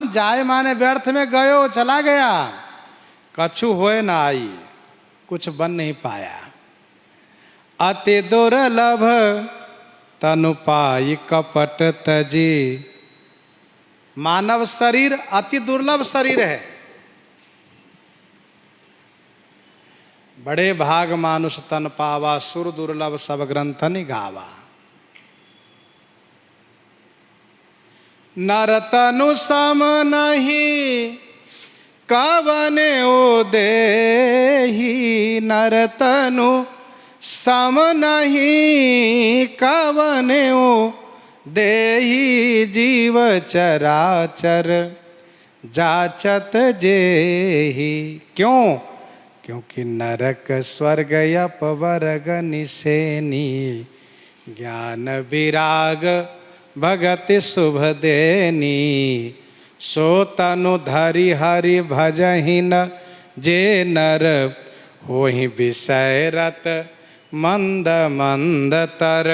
जाए माने व्यर्थ में गयो, चला गया, कछु होए ना आई, कुछ बन नहीं पाया। अति दुर्लभ तनु पाई कपट तजी। मानव शरीर अति दुर्लभ शरीर है। बड़े भाग मानुष तन पावा, सुर दुर्लभ सब ग्रंथनि गावा। नर तनु सम नहीं कवने ओ देहि। नर तनु सम नहीं कवने ओ देहि। जीव चराचर जाचत जेहि। क्यों? क्योंकि नरक स्वर्ग अपवर्ग निसेनी। ज्ञान विराग भगति शुभ देनी। सो तनु धरि हरि भजहि न जे नर। होहि विषय रत मंद मंद तर।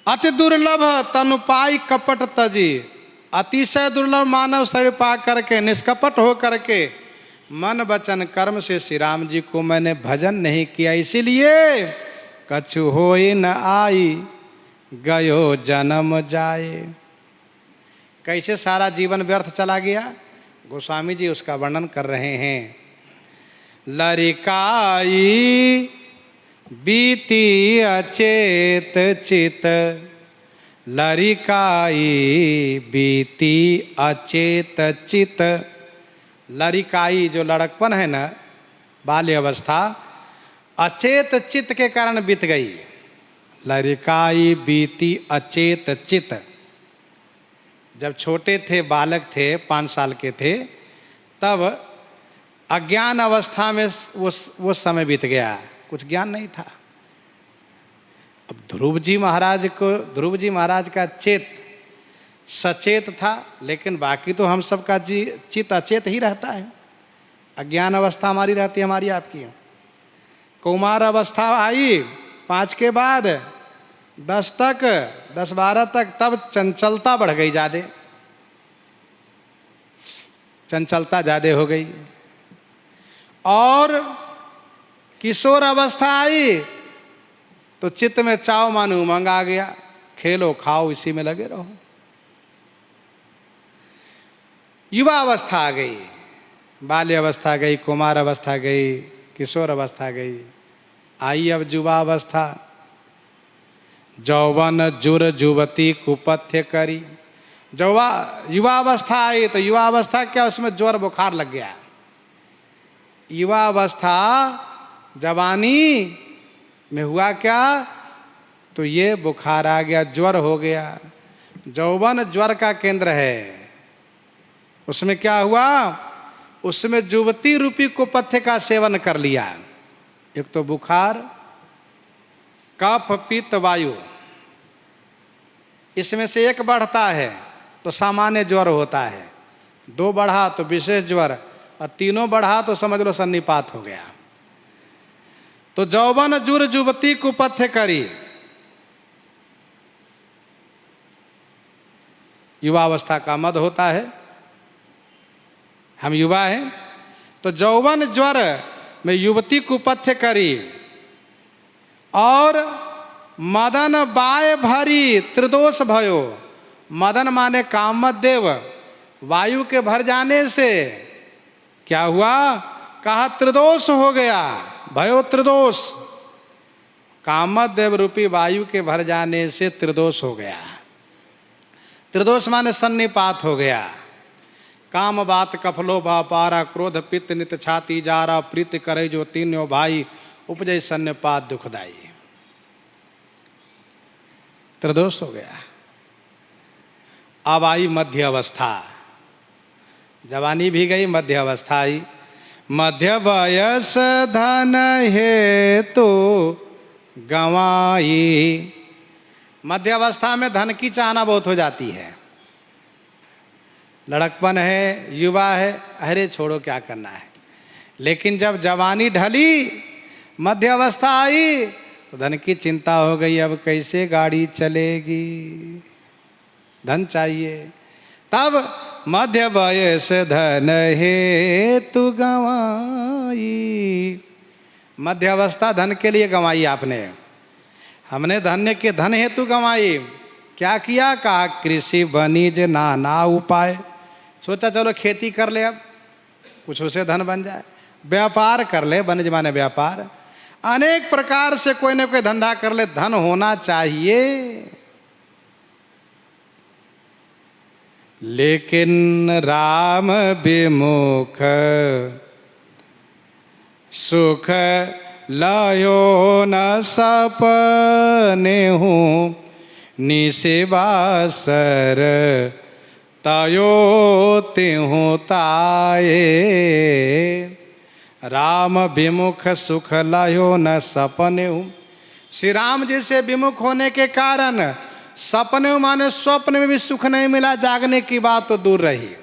अति दुर्लभ तनु पाई कपट तजी। अतिशय दुर्लभ मानव शरीर पा करके, निष्कपट हो करके, मन वचन कर्म से श्री राम जी को मैंने भजन नहीं किया, इसीलिए कछु होई न आई, गयो जन्म जाए। कैसे सारा जीवन व्यर्थ चला गया, गोस्वामी जी उसका वर्णन कर रहे हैं। लरिकाई बीती अचेत चित। लरिकाई बीती अचेत चित। लरिकाई जो लड़कपन है ना, बाल्य अवस्था, अचेत चित्त के कारण बीत गई। लरिकाई बीती अचेत चित्त। जब छोटे थे, बालक थे, 5 साल के थे, तब अज्ञान अवस्था में वो समय बीत गया, कुछ ज्ञान नहीं था। अब ध्रुव जी महाराज का चेत सचेत था, लेकिन बाकी तो हम सबका चित्त अचेत ही रहता है। अज्ञान अवस्था हमारी रहती है, हमारी आपकी। कौमार अवस्था आई 5 के बाद 10 तक, 10-12 तक, तब चंचलता बढ़ गई, ज्यादा चंचलता ज्यादा हो गई। और किशोर अवस्था आई तो चित्त में चाव मानो उमंग आ गया, खेलो खाओ इसी में लगे रहो। युवा अवस्था आ गई, बाल्य अवस्था गई, कुमार अवस्था गई, किशोर अवस्था गई, आई अब युवा अवस्था। जौवन जुर जुवती कुपथ्य करी। युवा अवस्था आई तो युवा अवस्था क्या, उसमें ज्वर बुखार लग गया। युवा अवस्था जवानी में हुआ क्या, तो ये बुखार आ गया, ज्वर हो गया। यौवन ज्वर का केंद्र है, उसमें क्या हुआ, उसमें जुवती रूपी कुपथ्य का सेवन कर लिया। एक तो बुखार, कफ पित्त वायु, इसमें से एक बढ़ता है तो सामान्य ज्वर होता है, 2 बढ़ा तो विशेष ज्वर, और 3 बढ़ा तो समझ लो सन्निपात हो गया। तो जौवन जुर जुवती कुपथ्य करी। युवावस्था का मद होता है, हम युवा हैं, तो जौवन ज्वर में युवती कुपथ्य करी। और मदन बाय भरी त्रिदोष भयो। मदन माने कामदेव, वायु के भर जाने से क्या हुआ, कहा त्रिदोष हो गया, भयो त्रिदोष। कामदेव रूपी वायु के भर जाने से त्रिदोष हो गया। त्रिदोष माने सन्निपात हो गया। काम बात कफलो बापारा, क्रोध पित्त नित छाती जारा, प्रीत करे जो तीनों भाई, उपजय सन्निपात दुखदाई। त्रिदोष हो गया। अब आई मध्य अवस्था, जवानी भी गई, मध्य अवस्था आई। मध्य वयस धन हेतु गंवाई। मध्य अवस्था में धन की चाहना बहुत हो जाती है। लड़कपन है, युवा है, अरे छोड़ो क्या करना है। लेकिन जब जवानी ढली, मध्य अवस्था आई, तो धन की चिंता हो गई, अब कैसे गाड़ी चलेगी। धन चाहिए। तब मध्य वयस धन हेतु गंवाई, मध्य अवस्था धन के लिए गंवाई आपने, हमने धन्य के धन हेतु गंवाई। क्या किया? कहा कृषि वनिज नाना उपाय, सोचा चलो खेती कर ले, अब कुछ उसे धन बन जाए। व्यापार कर ले, वनिज माने व्यापार, अनेक प्रकार से कोई ना कोई धंधा कर ले, धन होना चाहिए। लेकिन राम विमुख सुख लयो न सपने हूँ, निशिवासर तयो तिहु ताये। राम विमुख सुख लयो न सपने हूँ, श्री राम जी से विमुख होने के कारण सपने माने स्वप्न में भी सुख नहीं मिला, जागने की बात तो दूर रही।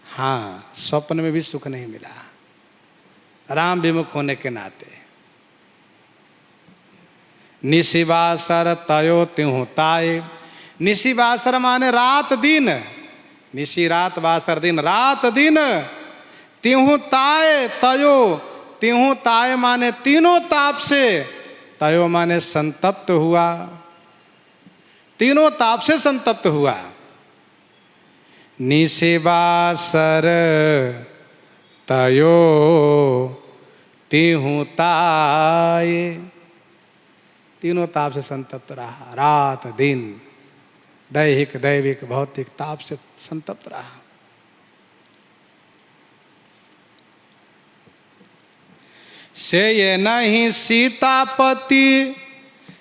हाँ, स्वप्न में भी सुख नहीं मिला राम विमुख होने के नाते। निशिवासर तयो तिहु ताये, निशिवासर माने रात दिन, निशि रात वासर दिन, रात दिन, तिहु ताये, तयो तिहु ताये माने तीनों ताप से, तयो माने संतप्त हुआ, तीनों ताप से संतप्त हुआ। निशिवासर तयो तिहु ताये, तीनों ताप से संतप्त रहा, रात दिन, दैहिक दैविक भौतिक ताप से संतप्त रहा। से ये नहीं सीतापति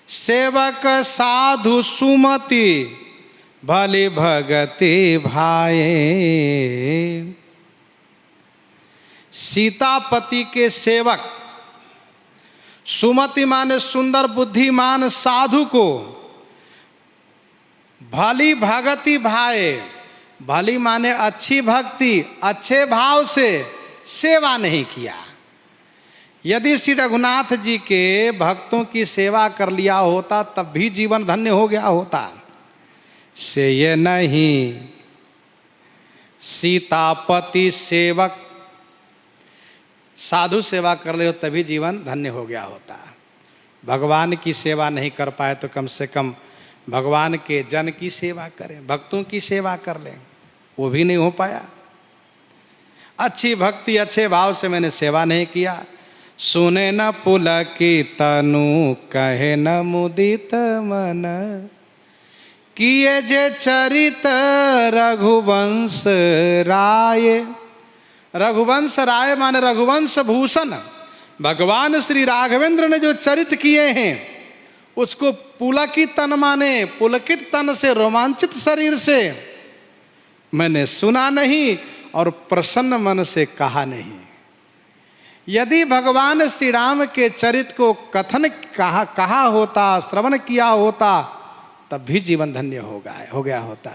सेवक साधु सुमति, भली भगति भाए। सीतापति के सेवक, सुमति माने सुंदर बुद्धिमान साधु को, भली भगति भाए, भली माने अच्छी भक्ति, अच्छे भाव से सेवा नहीं किया। यदि श्री रघुनाथ जी के भक्तों की सेवा कर लिया होता तब भी जीवन धन्य हो गया होता। से ये नहीं सीतापति सेवक, साधु सेवा कर ले तभी जीवन धन्य हो गया होता। भगवान की सेवा नहीं कर पाए तो कम से कम भगवान के जन की सेवा करें, भक्तों की सेवा कर लें, वो भी नहीं हो पाया। अच्छी भक्ति अच्छे भाव से मैंने सेवा नहीं किया। सुने न पुलकी तनु कहे न मुदित मन, किए जे चरित रघुवंश राय। रघुवंश राय माने रघुवंश भूषण, भगवान श्री राघवेंद्र ने जो चरित किए हैं उसको पुलकित तन माने पुलकित तन से, रोमांचित शरीर से मैंने सुना नहीं और प्रसन्न मन से कहा नहीं। यदि भगवान श्री राम के चरित को कथन कहा होता, श्रवण किया होता, तब भी जीवन धन्य हो गया होता।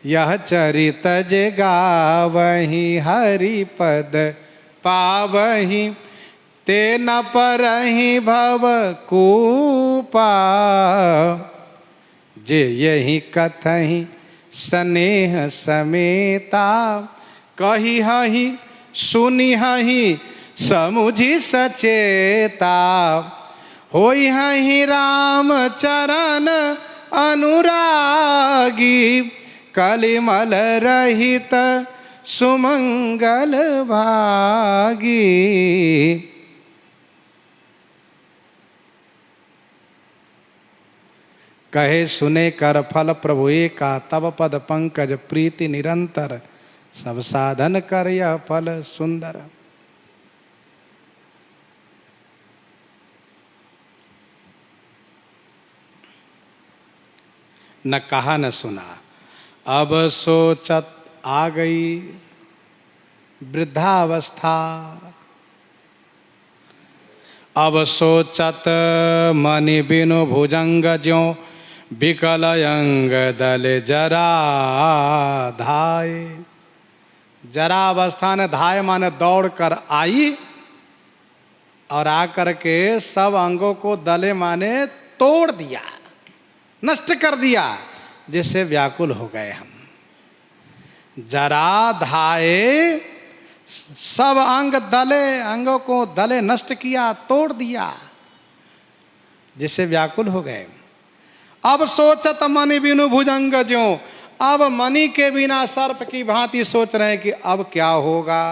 यह चरित जे गावहि हरि पद पावहि, ते न परहि भव कूपा। जे यही कथहि स्नेह समेता, कही हहि सुनी हहि समुझि सचेता। होई हहि राम चरण अनुरागी, कलिमल रहित सुमंगल भागी। कहे सुने कर फल प्रभु एका, तब पद पंकज प्रीति निरंतर। सब साधन कर यह फल सुंदर। न कहा न सुना, अब सोचत आ गई वृद्धावस्था। अब सोचत मनि बिनु भुजंग ज्यों, विकल अंग दल जरा धाय। जरा अवस्था ने धाय माने दौड़ कर आई और आकर के सब अंगों को दले माने तोड़ दिया, नष्ट कर दिया। जिससे व्याकुल हो गए हम। जरा धाये सब अंग दले, अंगों को दले नष्ट किया, तोड़ दिया, जिससे व्याकुल हो गए। अब सोचत मनि बिनु भुजंग ज्यों, अब मणि के बिना सर्प की भांति सोच रहे हैं कि अब क्या होगा।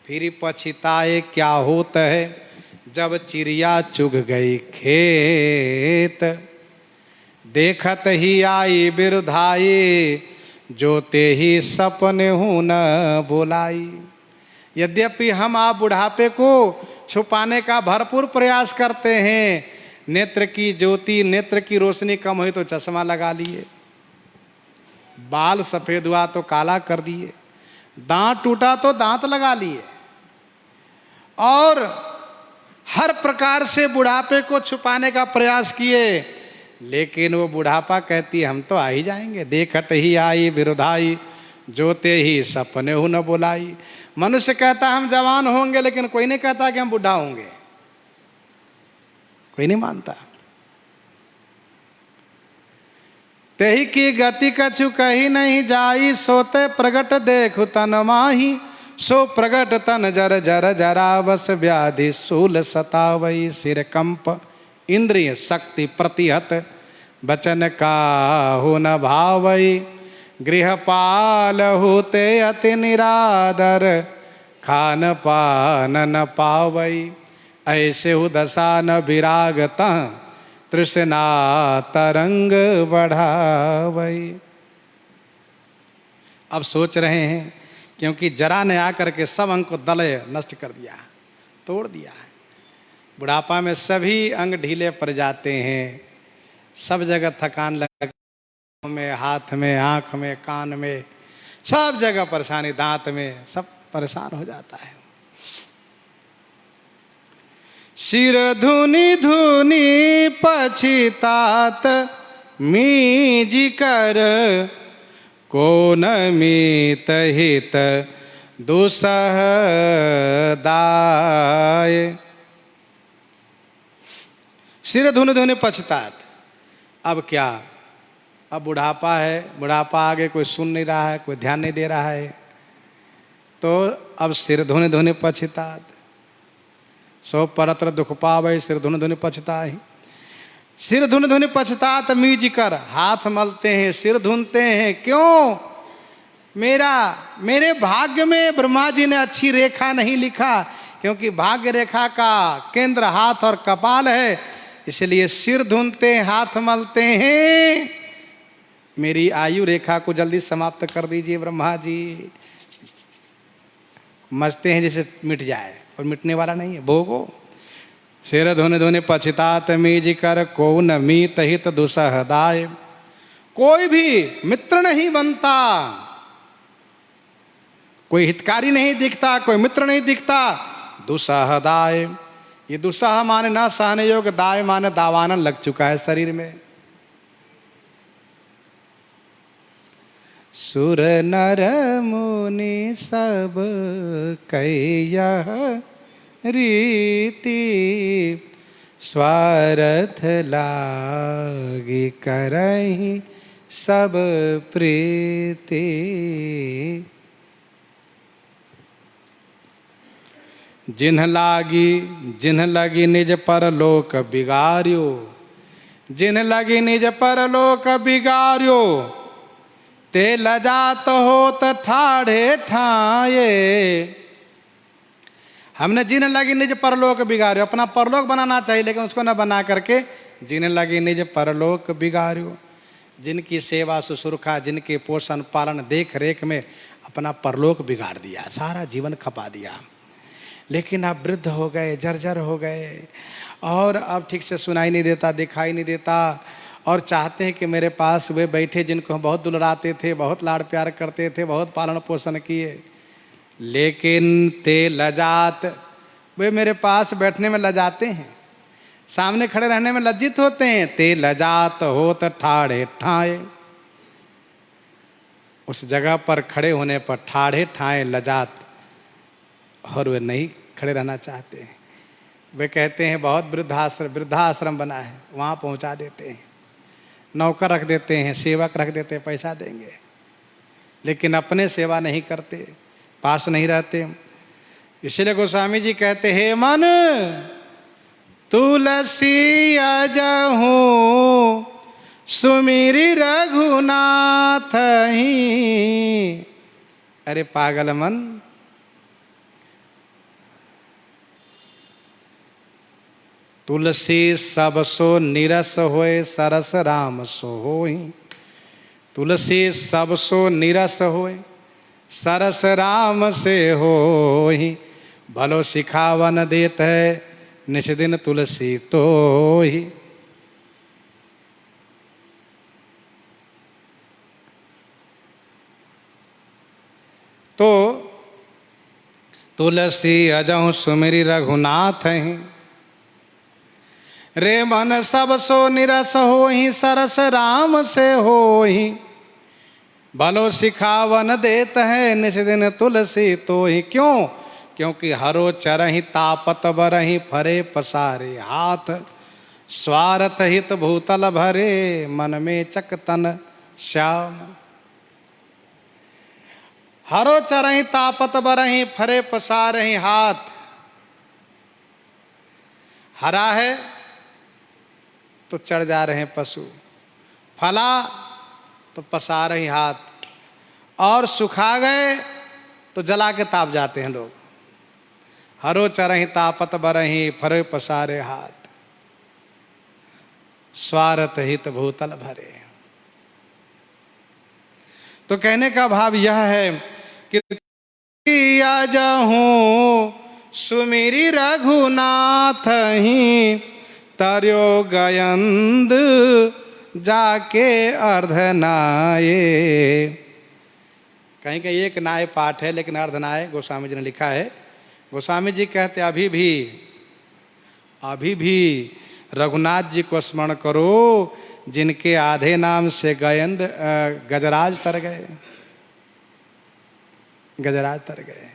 फिर पछताए क्या होता है, जब चिड़िया चुग गई खेत। देखत ही आई बिरुधाई, जोते ही सपने हूं न बुलाई। यद्यपि हम आप बुढ़ापे को छुपाने का भरपूर प्रयास करते हैं, नेत्र की ज्योति, नेत्र की रोशनी कम हुई तो चश्मा लगा लिए, बाल सफेद हुआ तो काला कर दिए, दांत टूटा तो दांत लगा लिए, और हर प्रकार से बुढ़ापे को छुपाने का प्रयास किए, लेकिन वो बुढ़ापा कहती हम तो आ ही जाएंगे। देखत ही आई बिरुधाई, जोते ही सपने हूं न बुलाई। मनुष्य कहता हम जवान होंगे, लेकिन कोई नहीं कहता कि हम बुढ़ा होंगे, कोई नहीं मानता। तेही की गति कछु कही नहीं जाई, सोते प्रगट देखु तन माही। सो प्रगट तन जर जर जरा, बस व्याधि सूल सतावई। सिर कंप इंद्रिय शक्ति प्रतिहत, बचन का हो न भावई। गृहपाल होते अति निरादर, खान पान न पावई। ऐसे हु दशा न विरागता, तृष्णा तरंग बढ़ावई। अब सोच रहे हैं, क्योंकि जरा ने आकर के सब अंग को दले नष्ट कर दिया, तोड़ दिया। बुढ़ापा में सभी अंग ढीले पड़ जाते हैं, सब जगह थकान लग में, हाथ में, आँख में, कान में, सब जगह परेशानी, दांत में, सब परेशान हो जाता है। सिर धुनी धुनी पछितात, मीजी कर कोन मीत हित दुसह दाय। सिर धुन धुन पछतात, अब क्या, अब बुढ़ापा है, बुढ़ापा आगे कोई सुन नहीं रहा है, कोई ध्यान नहीं दे रहा है, तो अब सिर धुन धुन पछतात। सो परत्र दुख पावे, सिर धुन धुन पछताहि। सिर धुन धुन पछतात मीज कर, हाथ मलते हैं, सिर धुनते हैं। क्यों? मेरे भाग्य में ब्रह्मा जी ने अच्छी रेखा नहीं लिखा, क्योंकि भाग्य रेखा का केंद्र हाथ और कपाल है, इसलिए सिर धुनते हैं, हाथ मलते हैं। मेरी आयु रेखा को जल्दी समाप्त कर दीजिए ब्रह्मा जी। मचते हैं जैसे मिट जाए, पर मिटने वाला नहीं है, भोगो। सिर धुन धुन पछतात मीज कर, को न मीत हित दुसह दाय। कोई भी मित्र नहीं बनता, कोई हितकारी नहीं दिखता, कोई मित्र नहीं दिखता। दुसह दाय, ये दुसह माने न सहने योग्य, दाय माने दावानन लग चुका है शरीर में। सुर नर मुनि सब कैयह रीति, स्वार्थ लागी करहि सब प्रीति। जिन्ह लगी निज परलोक बिगार्यो, जिन्ह लगी निज परलोक बिगार्यो। ते लजात होत ठाढ़े ठाये। हमने जिन्ह लगी निज परलोक बिगाड़ो, अपना परलोक बनाना चाहिए, लेकिन उसको न बना करके जिन्ह लगी निज परलोक बिगाड़ो। जिनकी सेवा शुश्रूषा, जिनके पोषण पालन देख रेख में अपना परलोक बिगाड़ दिया, सारा जीवन खपा दिया। लेकिन अब वृद्ध हो गए, जर्जर हो गए, और अब ठीक से सुनाई नहीं देता, दिखाई नहीं देता, और चाहते हैं कि मेरे पास वे बैठे जिनको हम बहुत दुलराते थे, बहुत लाड़ प्यार करते थे, बहुत पालन पोषण किए, लेकिन ते लजात, वे मेरे पास बैठने में लजाते हैं, सामने खड़े रहने में लज्जित होते हैं। ते लजात होत ठाढ़े ठाए, उस जगह पर खड़े होने पर ठाढ़े ठाए लजात, और वे नहीं खड़े रहना चाहते हैं। वे कहते हैं बहुत वृद्धाश्रम बना है, वहाँ पहुँचा देते हैं। नौकर रख देते हैं, सेवक रख देते हैं, पैसा देंगे, लेकिन अपने सेवा नहीं करते, पास नहीं रहते। इसलिए गोस्वामी जी कहते हे मन तुलसी अजहूँ सुमिरी रघुनाथ ही। अरे पागल मन, तुलसी सब सो निरस होए सरस राम सो होई। तुलसी सब सो निरस होए सरस राम से होई। भलो सिखावन देत है निश दिन तुलसी तो ही। तो तुलसी अजहु सुमिरी रघुनाथ ही। रे मन सब सो निरस होहि सरस राम से होहि। भलो सिखावन देत है निश दिन तुलसी तो ही। क्यों? क्योंकि हरो चरहि तापत बरहि फरे पसारे हाथ। स्वार्थ हित भूतल भरे मन में चकतन श्याम। हरो चरहि तापत बरहि फरे पसारहि हाथ। हरा है तो चढ़ जा रहे हैं पशु, फला तो पसार ही हाथ, और सुखा गए तो जला के ताप जाते हैं लोग। हरो चरहि तापत बरहि फरे पसारे हाथ। स्वार्थ हित भूतल भरे। तो कहने का भाव यह है कि आजहूँ सुमिरी रघुनाथ ही। तरयो गयंद जाके अर्धनाये। कहीं कहीं एक नाय पाठ है, लेकिन अर्धनाय गोस्वामी जी ने लिखा है। गोस्वामी जी कहते अभी भी रघुनाथ जी को स्मरण करो, जिनके आधे नाम से गजराज तर गए। गजराज तर गए।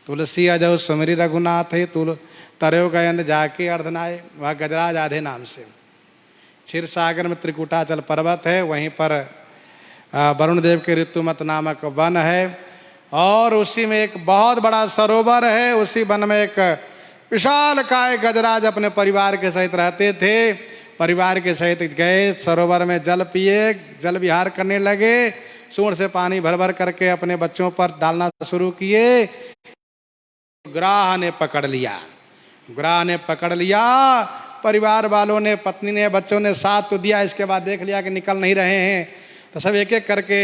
तुलसी अजहु सुमिरी रघुनाथ है तरयो गयंद जाके अर्धनाय। वह गजराज आधे नाम से। क्षीर सागर में त्रिकुटाचल पर्वत है, वहीं पर वरुण देव के ऋतुमत नामक वन है, और उसी में एक बहुत बड़ा सरोवर है। उसी वन में एक विशाल काय गजराज अपने परिवार के सहित रहते थे। परिवार के सहित गए, सरोवर में जल पिए, जल विहार करने लगे। सूंड से पानी भर भर करके अपने बच्चों पर डालना शुरू किए। ग्राह ने पकड़ लिया। ग्राह ने पकड़ लिया। परिवार वालों ने, पत्नी ने, बच्चों ने साथ तो दिया, इसके बाद देख लिया कि निकल नहीं रहे हैं, तो सब एक एक करके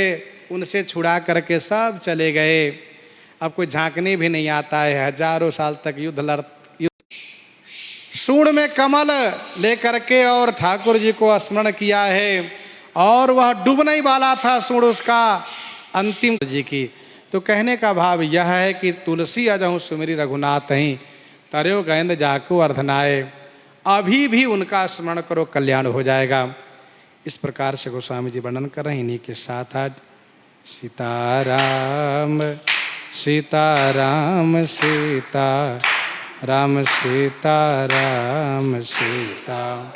उनसे छुड़ा करके सब चले गए। अब कोई झांकने भी नहीं आता है। हजारों साल तक युद्ध सूंड में कमल लेकर के और ठाकुर जी को स्मरण किया है, और वह डूबने ही वाला था सूंड उसका अंतिम जी की। तो कहने का भाव यह है कि तुलसी अजहु सुमिरी रघुनाथ ही। तरयो गयंद जाको अर्धनाय। अभी भी उनका स्मरण करो, कल्याण हो जाएगा। इस प्रकार से गोस्वामी जी वर्णन कर रहे हैं। इन्हीं के साथ आज सीताराम सीताराम सीता राम सीताराम सीता।